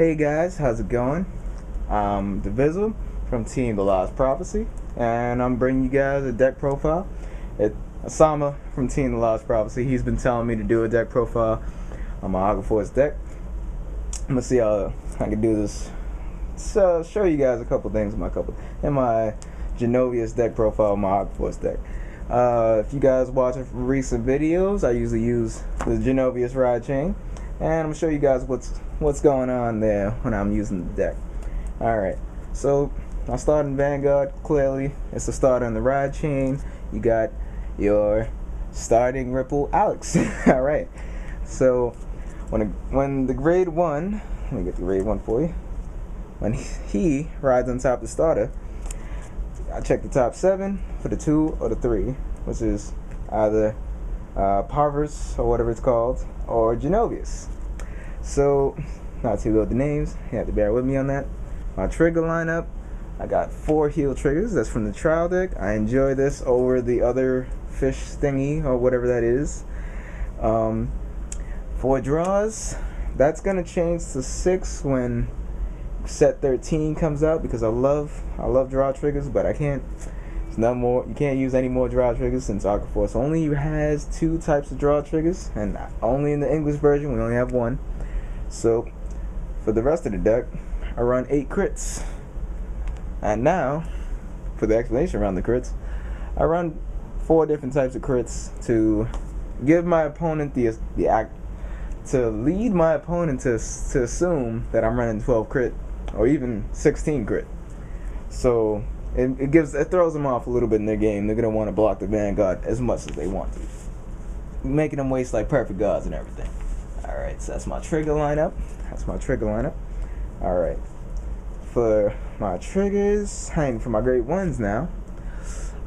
Hey guys, how's it going? I'm Dvzl from T.L.P, and I'm bringing you guys a deck profile. Osama from T.L.P, he's been telling me to do a deck profile on my Aqua deck. I'm gonna see how I can do this. So show you guys a couple things in my Genovius deck profile, my Aqua deck. If you guys watching recent videos, I usually use the Genovius ride chain, and I'm gonna show you guys what's going on there when I'm using the deck. Alright, so I start in Vanguard. Clearly it's the starter in the ride chain. You got your starting Ripple Alex. Alright, so when the grade 1, let me get the grade 1 for you. When he rides on top of the starter, I check the top 7 for the 2 or the 3, which is either Parvers or whatever it's called, or Genovius. So, not too good with the names, you have to bear with me on that. My trigger lineup, I got 4 heal triggers. That's from the trial deck. I enjoy this over the other fish thingy or whatever that is. 4 draws, that's gonna change to 6 when set 13 comes out, because I love draw triggers, but I can't. It's not more. You can't use any more draw triggers since Aqua only has 2 types of draw triggers, and only in the English version we only have 1. So for the rest of the deck, I run 8 crits, and now for the explanation around the crits, I run 4 different types of crits to give my opponent to lead my opponent to assume that I'm running 12 crit or even 16 crit. So it throws them off a little bit in their game. They're gonna want to block the Vanguard as much as they want to, making them waste like perfect gods and everything. Alright, so that's my trigger lineup. Alright, for my triggers, for my grade 1s now,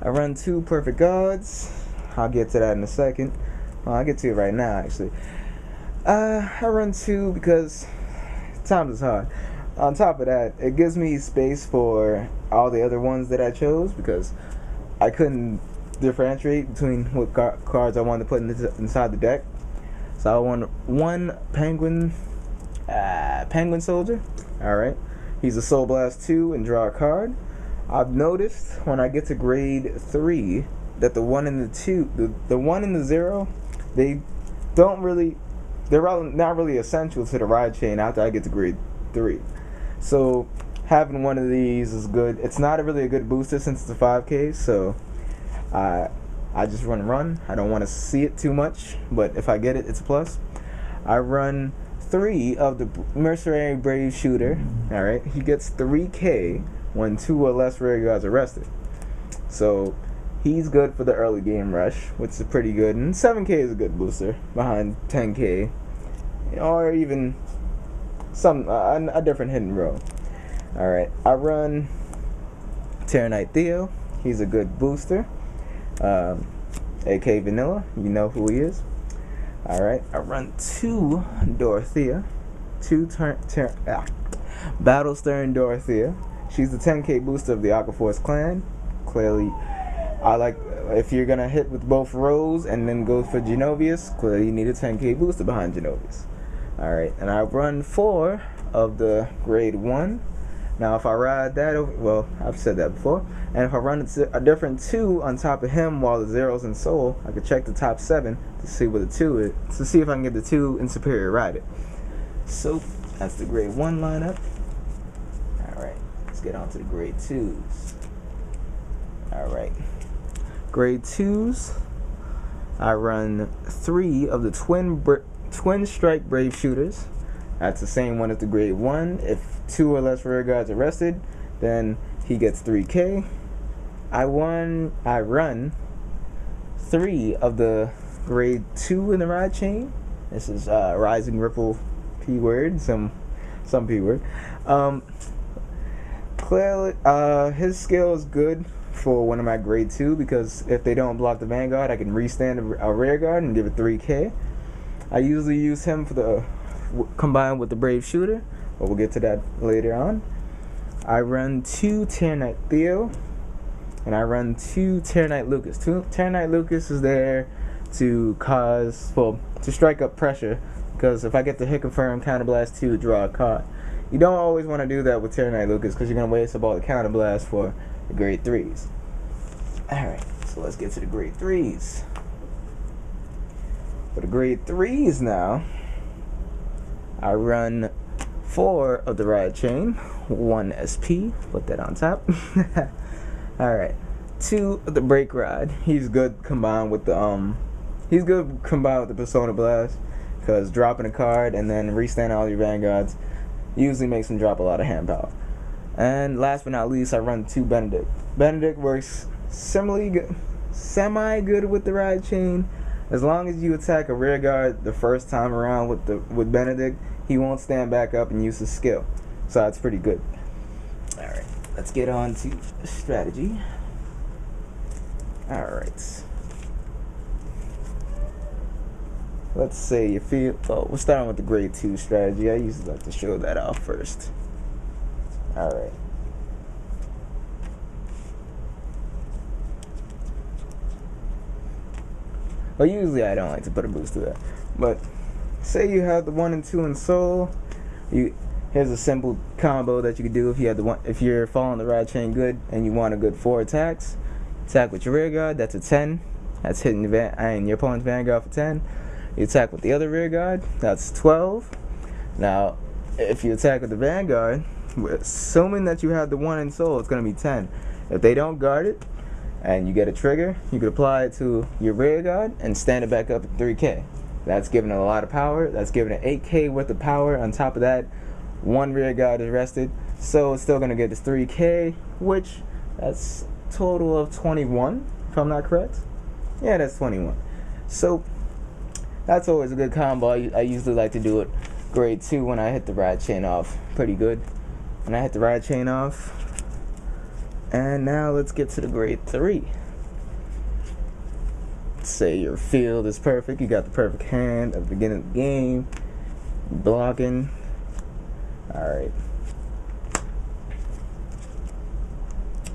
I run 2 perfect gods. I'll get to that in a second. Well, I'll get to it right now actually. I run 2 because times is hard. On top of that, it gives me space for all the other ones that I chose, because I couldn't differentiate between what cards I wanted to put inside the deck. So I want 1 penguin soldier. Alright, he's a Soul Blast 2 and draw a card. I've noticed when I get to grade 3 that the 1 and the 2, the 1 and the 0, they're not really essential to the ride chain after I get to grade 3. So having one of these is good. It's not really a good booster since it's a 5K, so I just run. I don't want to see it too much, but if I get it, it's a plus. I run 3 of the Mercenary Brave Shooter. Alright, he gets 3K when 2 or less rear guards are arrested. So he's good for the early game rush, which is pretty good, and 7K is a good booster behind 10K, or even a different hidden row. Alright, I run Terranite Theo. He's a good booster, AK Vanilla, you know who he is. Alright, I run 2 Dorothea, Battlestern Dorothea. She's the 10K booster of the Aqua clan. Clearly, I like, if you're gonna hit with both rows and then go for Genovius, clearly you need a 10K booster behind Genovius. Alright, and I run 4 of the grade 1. Now if I ride that over, well, I've said that before, and if I run a different 2 on top of him while the 0's in Soul, I could check the top 7 to see what the 2 is, to see if I can get the 2 in Superior Ride it. So that's the grade 1 lineup. Alright, let's get on to the grade 2s. Alright, grade 2s, I run 3 of the Twin Strike Brave Shooters. That's the same one as the grade 1. If 2 or less rear guards arrested, then he gets 3K. I run 3 of the grade 2 in the ride chain. This is Rising Ripple P word, some P word. Clearly, his skill is good for one of my grade 2, because if they don't block the Vanguard, I can restand a rear guard and give it 3K. I usually use him for the combined with the Brave Shooter, but we'll get to that later on. I run 2 Terranite Theo, and I run 2 Terranite Lucas. Terranite Lucas is there to strike up pressure, because if I get the hit confirm, counterblast 2, draw a card. You don't always want to do that with Tyrannite Lucas because you're going to waste up all the counter blast for the grade 3s. Alright, so let's get to the grade 3s. For the grade 3s now, I run 4 of the Ride Chain, 1 SP, put that on top. Alright, 2 of the Break Rod. He's good combined with the Persona Blast, because dropping a card and then restanding all your Vanguards usually makes him drop a lot of hand power. And last but not least, I run 2 Benedict. Benedict works semi-good with the Ride Chain. As long as you attack a rear guard the first time around with Benedict, he won't stand back up and use his skill. So that's pretty good. Alright, let's get on to strategy. Alright. Let's say you feel... Oh, we're starting with the grade 2 strategy. I usually like to show that off first. Alright. Well, usually I don't like to put a boost to that. But say you have the 1 and 2 in Soul. Here's a simple combo that you could do if you're following the Ride Chain good and you want a good 4 attacks. Attack with your rear guard, that's a 10. That's hitting your opponent's Vanguard for 10. You attack with the other rear guard, that's 12. Now, if you attack with the Vanguard, assuming that you have the 1 in Soul, it's going to be 10. If they don't guard it, and you get a trigger, you could apply it to your rear guard and stand it back up at 3k. That's giving it a lot of power. That's giving it 8k worth of power. On top of that, 1 rear guard is rested. So it's still going to get this 3k, which that's total of 21, if I'm not correct. Yeah, that's 21. So that's always a good combo. I usually like to do it grade 2 when I hit the Ride Chain off pretty good. When I hit the Ride Chain off. And now let's get to the grade 3. Say your field is perfect. You got the perfect hand at the beginning of the game. Blocking. Alright.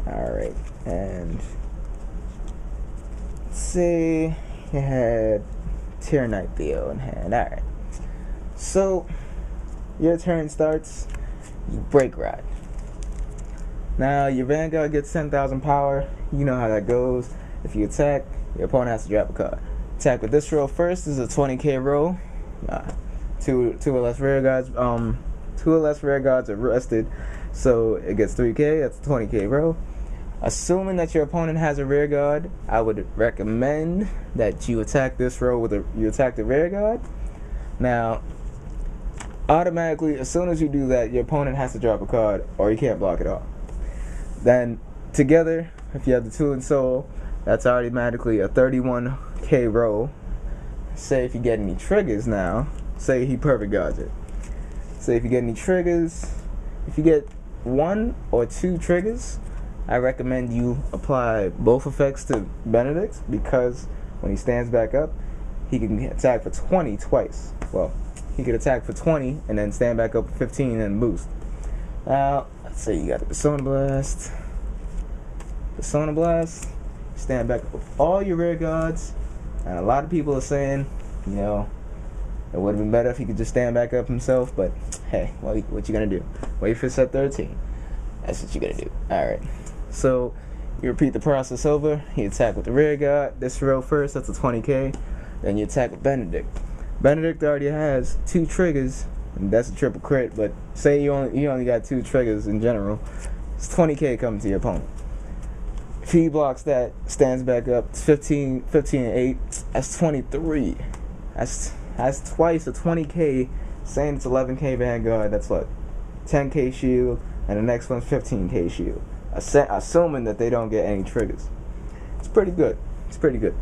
Alright. And say you had Tyrannite Theo in hand. Alright. So your turn starts. You Break Rod. Now, your Vanguard gets 10,000 power. You know how that goes. If you attack, your opponent has to drop a card. Attack with this roll first is a 20k roll. Two or less rear guards. 2 or less rear guards are rested, so it gets 3k. That's a 20k roll. Assuming that your opponent has a rear guard, I would recommend that you attack this roll with you attack the rear guard. Now, automatically, as soon as you do that, your opponent has to drop a card, or you can't block it off. Then together, if you have the 2 in Soul, that's automatically a 31k roll. Say if you get any triggers now, say he perfect guards it. Say if you get any triggers, if you get 1 or 2 triggers, I recommend you apply both effects to Benedict, because when he stands back up, he can attack for 20 twice. Well, he could attack for 20 and then stand back up for 15 and boost. Now, let's say you got the Persona Blast. Persona Blast, stand back up with all your rear guards. And a lot of people are saying, you know, it would have been better if he could just stand back up himself, but hey, what you gonna do? Wait for set 13. That's what you gotta do. Alright. So, you repeat the process over. You attack with the rear guard. This row first, that's a 20k. Then you attack with Benedict. Benedict already has 2 triggers. And that's a triple crit, but say you only got 2 triggers in general, it's 20k coming to your opponent. If he blocks that, stands back up, it's 15 and 8, that's 23. That's twice a 20k, saying it's 11k Vanguard, that's what? 10k shield, and the next one's 15k shield. Assuming that they don't get any triggers. It's pretty good. It's pretty good.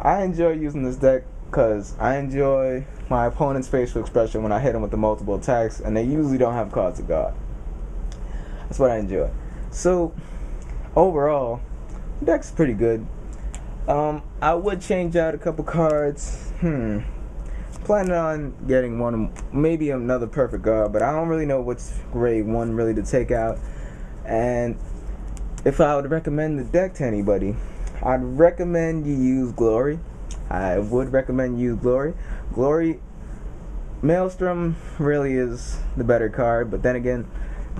I enjoy using this deck because I enjoy my opponent's facial expression when I hit them with the multiple attacks, and they usually don't have cards to guard. That's what I enjoy. So, overall, the deck's pretty good. I would change out a couple cards. Planning on getting one, maybe another perfect guard, but I don't really know what's grade 1 really to take out. And if I would recommend the deck to anybody, I'd recommend you use Glory. I would recommend you use Glory. Glory Maelstrom really is the better card, but then again,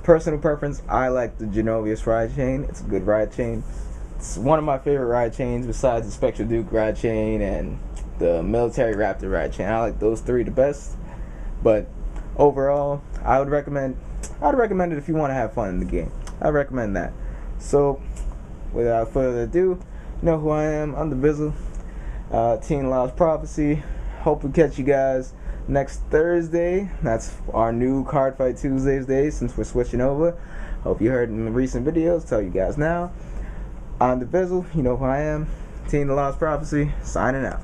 personal preference, I like the Genovius ride chain. It's a good ride chain. It's one of my favorite ride chains besides the Spectral Duke ride chain and the Military Raptor ride chain. I like those three the best. But overall, I would recommend it if you want to have fun in the game. I recommend that. So, without further ado, you know who I am. I'm Dvzl, T.L.P Prophecy. Hope we catch you guys next Thursday. That's our new Card Fight Tuesdays day since we're switching over. Hope you heard in the recent videos. Tell you guys now. I'm Dvzl. You know who I am. T.L.P Prophecy. Signing out.